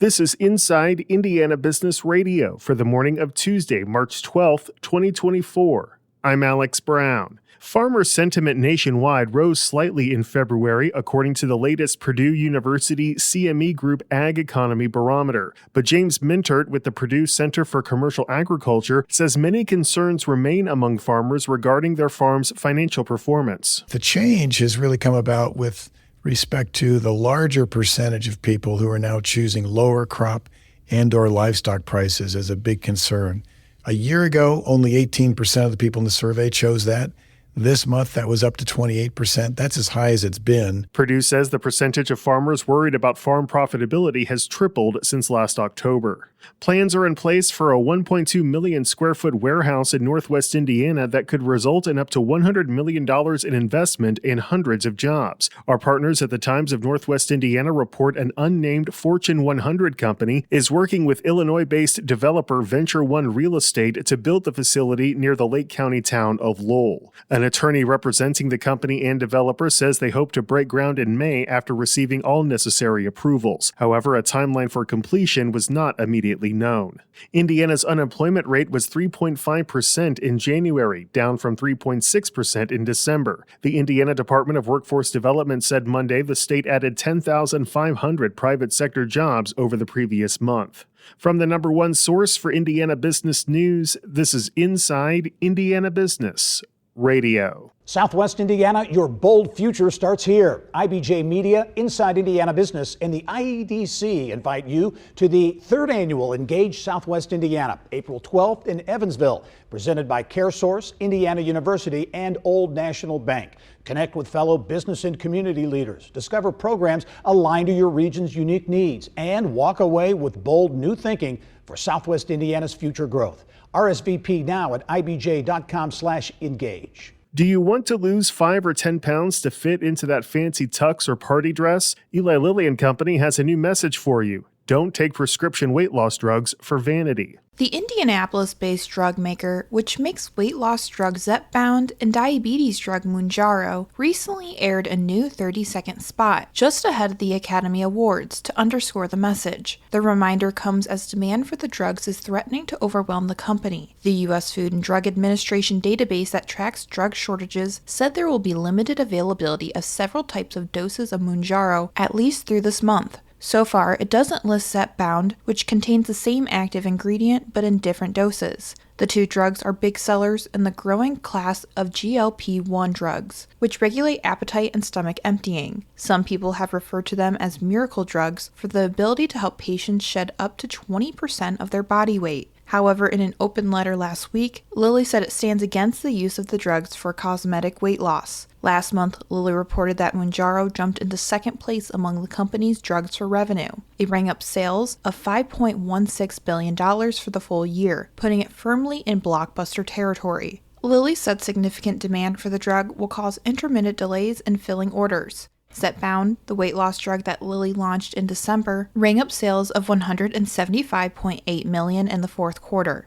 This is Inside Indiana Business Radio for the morning of Tuesday, March 12th, 2024. I'm Alex Brown. Farmer sentiment nationwide rose slightly in February, according to the latest Purdue University CME Group Ag Economy Barometer. But James Mintert with the Purdue Center for Commercial Agriculture says many concerns remain among farmers regarding their farm's financial performance. The change has really come about with respect to the larger percentage of people who are now choosing lower crop and/or livestock prices as a big concern. A year ago, only 18% of the people in the survey chose that. This month, that was up to 28%. That's as high as it's been. Purdue says the percentage of farmers worried about farm profitability has tripled since last October. Plans are in place for a 1.2 million square foot warehouse in Northwest Indiana that could result in up to $100 million in investment and hundreds of jobs. Our partners at the Times of Northwest Indiana report an unnamed Fortune 100 company is working with Illinois-based developer Venture One Real Estate to build the facility near the Lake County town of Lowell. An attorney representing the company and developer says they hope to break ground in May after receiving all necessary approvals. However, a timeline for completion was not immediately known. Indiana's unemployment rate was 3.5% in January, down from 3.6% in December. The Indiana Department of Workforce Development said Monday the state added 10,500 private sector jobs over the previous month. From the number one source for Indiana business news, this is Inside Indiana Business Radio. Southwest Indiana, your bold future starts here. IBJ Media, Inside Indiana Business, and the IEDC invite you to the third annual Engage Southwest Indiana, April 12th in Evansville, presented by CareSource, Indiana University, and Old National Bank. Connect with fellow business and community leaders, discover programs aligned to your region's unique needs, and walk away with bold new thinking for Southwest Indiana's future growth. RSVP now at ibj.com/engage. Do you want to lose 5 or 10 pounds to fit into that fancy tux or party dress? Eli Lilly and Company has a new message for you. Don't take prescription weight loss drugs for vanity. The Indianapolis-based drug maker, which makes weight loss drug Zepbound and diabetes drug Mounjaro, recently aired a new 30-second spot just ahead of the Academy Awards to underscore the message. The reminder comes as demand for the drugs is threatening to overwhelm the company. The U.S. Food and Drug Administration database that tracks drug shortages said there will be limited availability of several types of doses of Mounjaro at least through this month. So far, it doesn't list Zepbound, which contains the same active ingredient but in different doses. The two drugs are big sellers in the growing class of GLP-1 drugs, which regulate appetite and stomach emptying. Some people have referred to them as miracle drugs for the ability to help patients shed up to 20% of their body weight. However, in an open letter last week, Lilly said it stands against the use of the drugs for cosmetic weight loss. Last month, Lilly reported that Mounjaro jumped into second place among the company's drugs for revenue. It rang up sales of $5.16 billion for the full year, putting it firmly in blockbuster territory. Lilly said significant demand for the drug will cause intermittent delays in filling orders. Zepbound, the weight loss drug that Lilly launched in December, rang up sales of $175.8 million in the fourth quarter.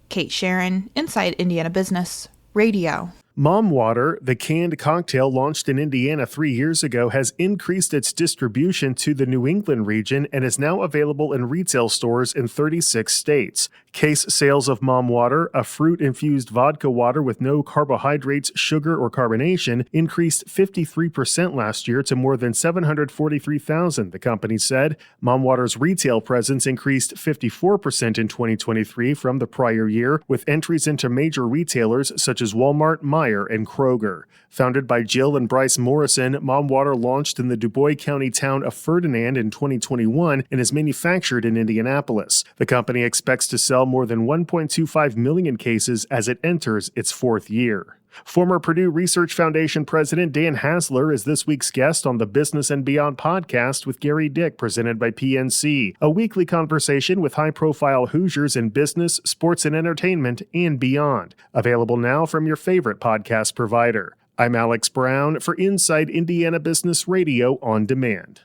Kate Sharon, Inside Indiana Business Radio. Mom Water, the canned cocktail launched in Indiana 3 years ago, has increased its distribution to the New England region and is now available in retail stores in 36 states. Case sales of Mom Water, a fruit-infused vodka water with no carbohydrates, sugar, or carbonation, increased 53% last year to more than 743,000, the company said. Mom Water's retail presence increased 54% in 2023 from the prior year, with entries into major retailers such as Walmart, Meijer, and Kroger. Founded by Jill and Bryce Morrison, Mom Water launched in the Du Bois County town of Ferdinand in 2021 and is manufactured in Indianapolis. The company expects to sell more than 1.25 million cases as it enters its fourth year. Former Purdue Research Foundation President Dan Hasler is this week's guest on the Business and Beyond podcast with Gary Dick, presented by PNC, a weekly conversation with high-profile Hoosiers in business, sports, and entertainment, and beyond. Available now from your favorite podcast provider. I'm Alex Brown for Inside Indiana Business Radio on Demand.